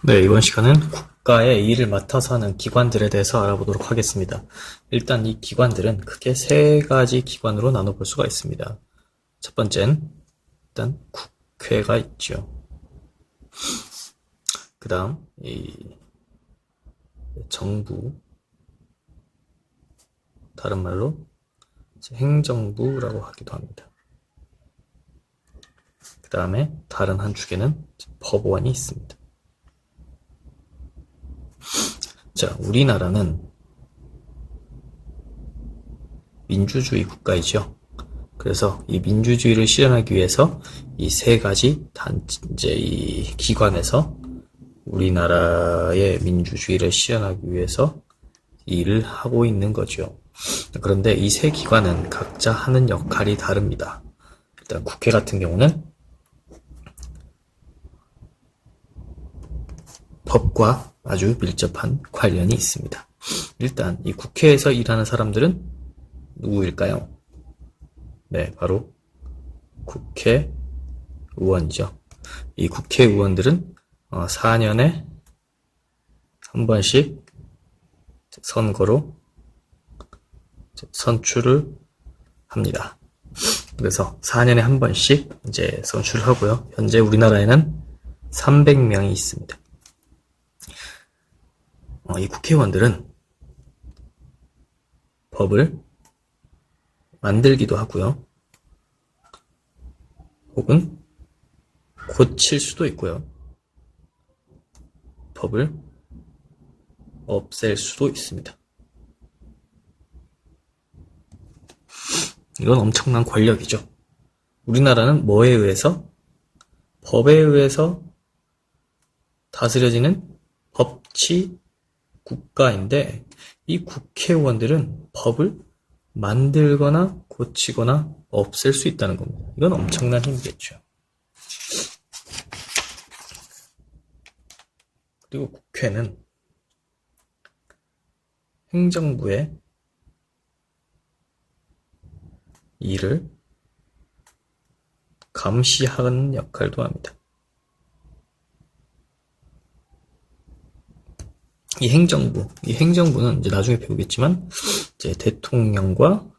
네, 이번 시간은 국가의 일을 맡아서 하는 기관들에 대해서 알아보도록 하겠습니다. 일단 이 기관들은 크게 세 가지 기관으로 나눠볼 수가 있습니다. 첫 번째는 일단 국회가 있죠. 그 다음 이 정부, 다른 말로 행정부라고 하기도 합니다. 그 다음에 다른 한 축에는 법원이 있습니다. 자, 우리나라는 민주주의 국가이죠. 그래서 이 민주주의를 실현하기 위해서 이 세 가지 이 기관에서 우리나라의 민주주의를 실현하기 위해서 일을 하고 있는 거죠. 그런데 이 세 기관은 각자 하는 역할이 다릅니다. 일단 국회 같은 경우는 법과 아주 밀접한 관련이 있습니다. 일단 이 국회에서 일하는 사람들은 누구일까요? 네, 바로 국회의원이죠. 이 국회의원들은 4년에 한 번씩 선거로 선출을 합니다. 그래서 4년에 한 번씩 이제 선출을 하고요. 현재 우리나라에는 300명이 있습니다. 이 국회의원들은 법을 만들기도 하고요. 혹은 고칠 수도 있고요. 법을 없앨 수도 있습니다. 이건 엄청난 권력이죠. 우리나라는 뭐에 의해서? 법에 의해서 다스려지는 법치 국가인데, 이 국회의원들은 법을 만들거나 고치거나 없앨 수 있다는 겁니다. 이건 엄청난 힘이겠죠. 그리고 국회는 행정부의 일을 감시하는 역할도 합니다. 이 행정부는 이제 나중에 배우겠지만, 이제 대통령과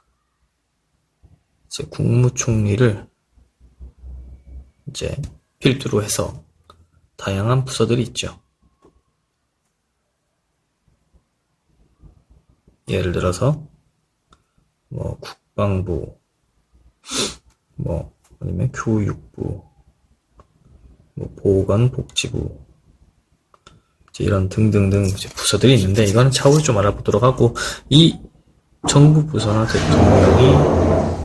이제 국무총리를 이제 필두로 해서 다양한 부서들이 있죠. 예를 들어서 국방부, 아니면 교육부, 보건복지부, 이런 등등등 부서들이 있는데, 이거는 차후에 좀 알아보도록 하고, 이 정부 부서나 대통령이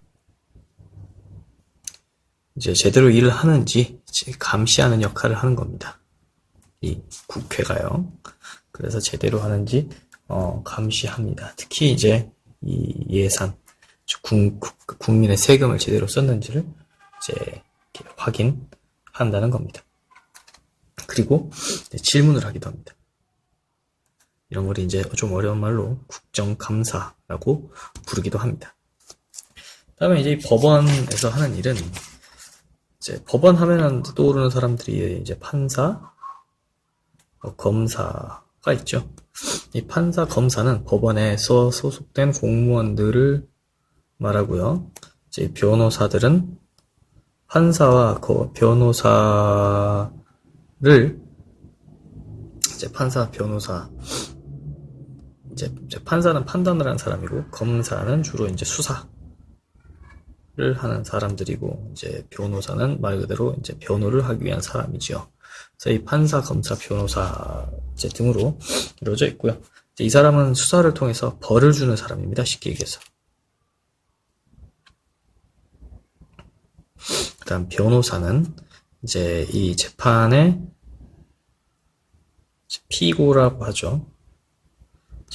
이제 제대로 일을 하는지 감시하는 역할을 하는 겁니다. 이 국회가요. 그래서 제대로 하는지 감시합니다. 특히 이제 이 예산, 국민의 세금을 제대로 썼는지를 이제 확인한다는 겁니다. 그리고 질문을 하기도 합니다. 이런 걸 이제 좀 어려운 말로 국정감사라고 부르기도 합니다. 다음에 이제 법원에서 하는 일은, 이제 법원 하면 떠오르는 사람들이 이제 판사, 검사가 있죠. 이 판사, 검사는 법원에서 소속된 공무원들을 말하고요. 이제 변호사들은 판사와 변호사를 이제 판사, 변호사, 이제 판사는 판단을 하는 사람이고, 검사는 주로 이제 수사를 하는 사람들이고, 이제 변호사는 말 그대로 이제 변호를 하기 위한 사람이지요. 그래서 이 판사, 검사, 변호사 이제 등으로 이루어져 있고요. 이제 이 사람은 수사를 통해서 벌을 주는 사람입니다. 쉽게 얘기해서. 그다음 변호사는 이제 이 재판의 피고라고 하죠.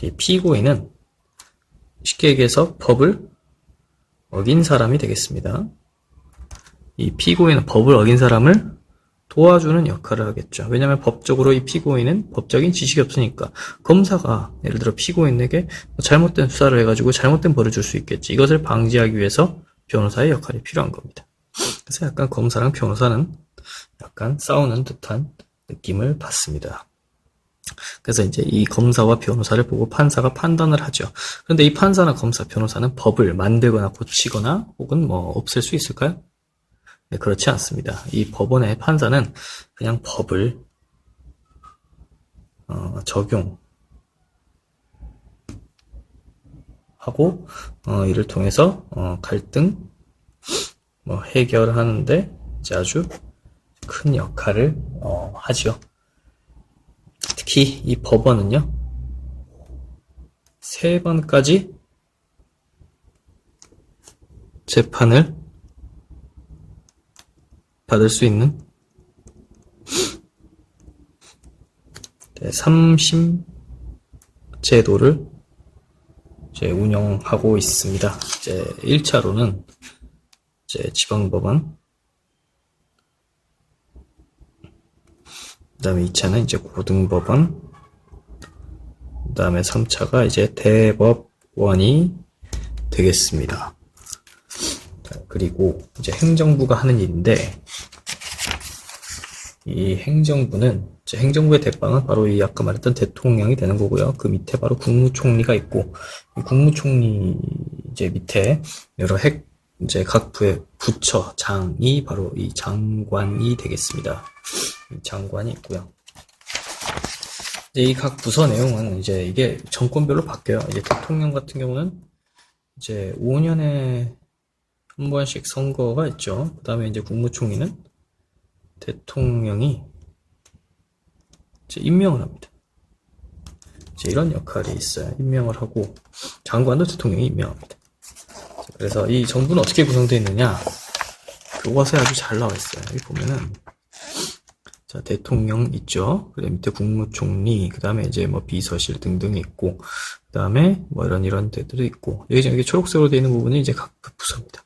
이 피고인은 쉽게 얘기해서 법을 어긴 사람이 되겠습니다. 이 피고인은 법을 어긴 사람을 도와주는 역할을 하겠죠. 왜냐하면 법적으로 이 피고인은 법적인 지식이 없으니까, 검사가 예를 들어 피고인에게 잘못된 수사를 해가지고 잘못된 벌을 줄 수 있겠지. 이것을 방지하기 위해서 변호사의 역할이 필요한 겁니다. 그래서 약간 검사랑 변호사는 약간 싸우는 듯한 느낌을 받습니다. 그래서 이제 이 검사와 변호사를 보고 판사가 판단을 하죠. 그런데 이 판사나 검사, 변호사는 법을 만들거나 고치거나 혹은 뭐 없앨 수 있을까요? 네, 그렇지 않습니다. 이 법원의 판사는 그냥 법을 적용하고 이를 통해서 갈등 뭐 해결하는데 이제 아주 큰 역할을 하죠. 특히 이 법원은요, 3번까지 재판을 받을 수 있는 3심 제도를 이제 운영하고 있습니다. 이제 1차로는 이제 지방법원, 그 다음에 2차는 이제 고등법원, 그 다음에 3차가 이제 대법원이 되겠습니다. 그리고 이제 행정부가 하는 일인데, 이 행정부는, 이제 행정부의 대빵은 바로 이 아까 말했던 대통령이 되는 거고요. 그 밑에 바로 국무총리가 있고, 이 국무총리 이제 밑에 여러 이제 각 부의 부처, 장이 바로 이 장관이 되겠습니다. 이 장관이 있고요. 이제 이 각 부서 내용은 이제 이게 정권별로 바뀌어요. 이제 대통령 같은 경우는 이제 5년에 한 번씩 선거가 있죠. 그 다음에 이제 국무총리는 대통령이 이제 임명을 합니다. 이제 이런 역할이 있어요. 임명을 하고, 장관도 대통령이 임명합니다. 그래서 이 정부는 어떻게 구성되어 있느냐, 교과서에 아주 잘 나와 있어요. 여기 보면은, 자, 대통령 있죠. 그 밑에 국무총리, 그 다음에 이제 뭐 비서실 등등이 있고, 그 다음에 뭐 이런 데들도 있고, 여기 초록색으로 되어 있는 부분이 이제 각 부서입니다.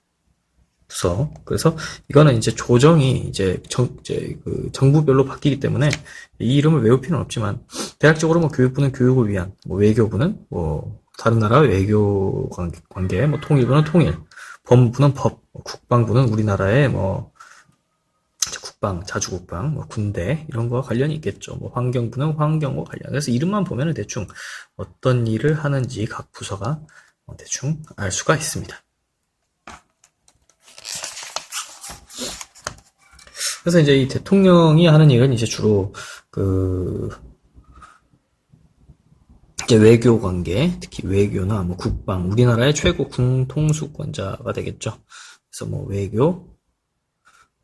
부서. 그래서 이거는 이제 조정이 이제 그 정부별로 바뀌기 때문에 이 이름을 외울 필요는 없지만, 대략적으로 뭐 교육부는 교육을 위한, 뭐 외교부는 뭐 다른 나라 외교 관계, 뭐 통일부는 통일, 법무부는 법, 국방부는 우리나라의 뭐 국방, 자주국방, 뭐 군대 이런 거와 관련이 있겠죠. 뭐 환경부는 환경과 관련. 그래서 이름만 보면은 대충 어떤 일을 하는지 각 부서가 대충 알 수가 있습니다. 그래서 이제 이 대통령이 하는 일은 이제 주로 이제 외교 관계, 특히 외교나 뭐 국방, 우리나라의 최고 군통수권자가 되겠죠. 그래서 뭐 외교,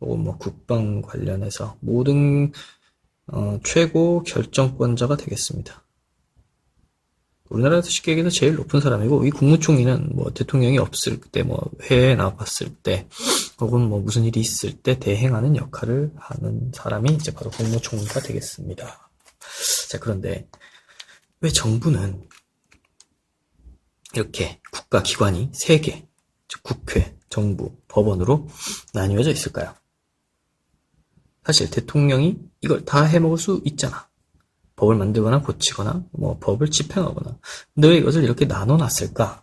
혹은 뭐 국방 관련해서 모든 최고 결정권자가 되겠습니다. 우리나라에서 쉽게 얘기해서 제일 높은 사람이고, 이 국무총리는 뭐 대통령이 없을 때, 뭐 해외에 나갔을 때, 혹은 뭐 무슨 일이 있을 때 대행하는 역할을 하는 사람이 이제 바로 국무총리가 되겠습니다. 자, 그런데 왜 정부는 이렇게 국가기관이 3개, 즉 국회, 정부, 법원으로 나뉘어져 있을까요? 사실 대통령이 이걸 다 해먹을 수 있잖아. 법을 만들거나 고치거나 뭐 법을 집행하거나. 근데 왜 이것을 이렇게 나눠놨을까?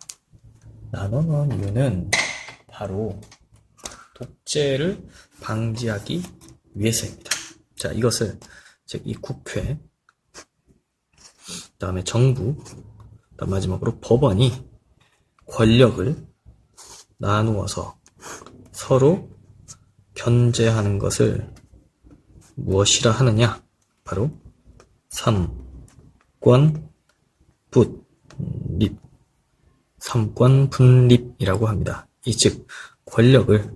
나눠놓은 이유는 바로 독재를 방지하기 위해서입니다. 자, 이것을 즉 이 국회, 그 다음에 정부, 그다음 마지막으로 법원이 권력을 나누어서 서로 견제하는 것을 무엇이라 하느냐? 바로 삼권분립이라고 합니다. 이 즉 권력을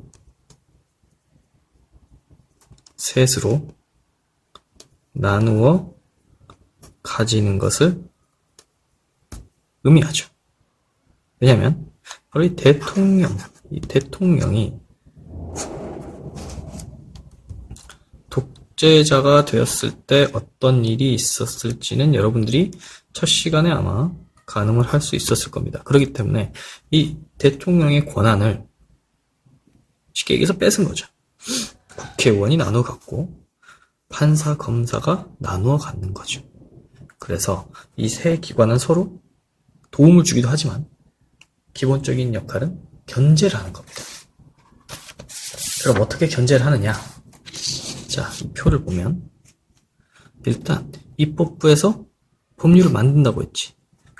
셋으로 나누어 가지는 것을 의미하죠. 왜냐하면 바로 이 대통령이 독재자가 되었을 때 어떤 일이 있었을지는 여러분들이 첫 시간에 아마 가늠을 할 수 있었을 겁니다. 그렇기 때문에 이 대통령의 권한을 쉽게 얘기해서 뺏은 거죠. 국회의원이 나누어 갖고 판사, 검사가 나누어 갖는 거죠. 그래서 이 세 기관은 서로 도움을 주기도 하지만 기본적인 역할은 견제를 하는 겁니다. 그럼 어떻게 견제를 하느냐? 자, 이 표를 보면 일단 입법부에서 법률을 만든다고 했지.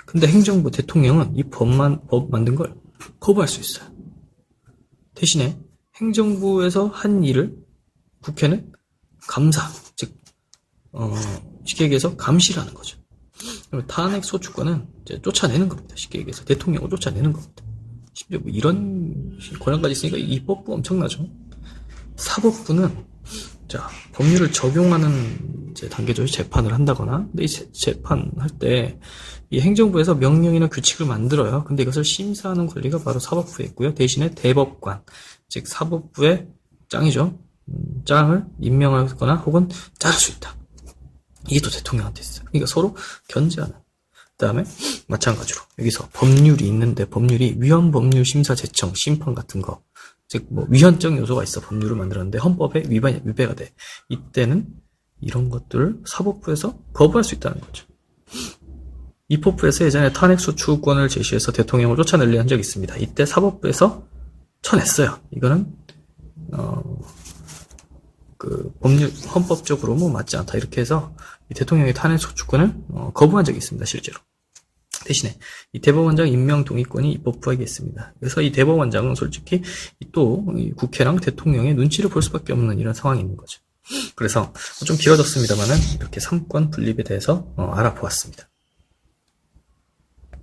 근데 행정부 대통령은 이 법 만든 걸 거부할 수 있어요. 대신에 행정부에서 한 일을 국회는 감사, 즉 쉽게 얘기해서 감시를 하는 거죠. 그러면 탄핵 소추권은 이제 쫓아내는 겁니다. 쉽게 얘기해서 대통령을 쫓아내는 겁니다. 심지어 뭐 이런 권한까지 있으니까 입법부 엄청나죠. 사법부는 자 법률을 적용하는 이제 단계적으로 재판을 한다거나, 근데 이 재판할 때 이 행정부에서 명령이나 규칙을 만들어요. 근데 이것을 심사하는 권리가 바로 사법부에 있고요. 대신에 대법관, 즉 사법부의 짱이죠. 짱을 임명하거나 혹은 자를 수 있다. 이게 또 대통령한테 있어요. 그러니까 서로 견제하는. 그 다음에 마찬가지로 여기서 법률이 있는데 법률이 위헌법률 심사 제청 심판 같은 거, 즉 뭐 위헌적 요소가 있어. 법률을 만들었는데 헌법에 위배가 돼. 이때는 이런 것들을 사법부에서 거부할 수 있다는 거죠. 입법부에서 예전에 탄핵소추권을 제시해서 대통령을 쫓아내려 한 적이 있습니다. 이때 사법부에서 쳐냈어요. 이거는 법률 헌법적으로 뭐 맞지 않다 이렇게 해서 이 대통령의 탄핵소추권을 거부한 적이 있습니다. 실제로. 대신에 이 대법원장 임명 동의권이 입법부에게 있습니다. 그래서 이 대법원장은 솔직히 또 국회랑 대통령의 눈치를 볼 수밖에 없는 이런 상황이 있는 거죠. 그래서 좀 길어졌습니다만은 이렇게 삼권 분립에 대해서 알아보았습니다.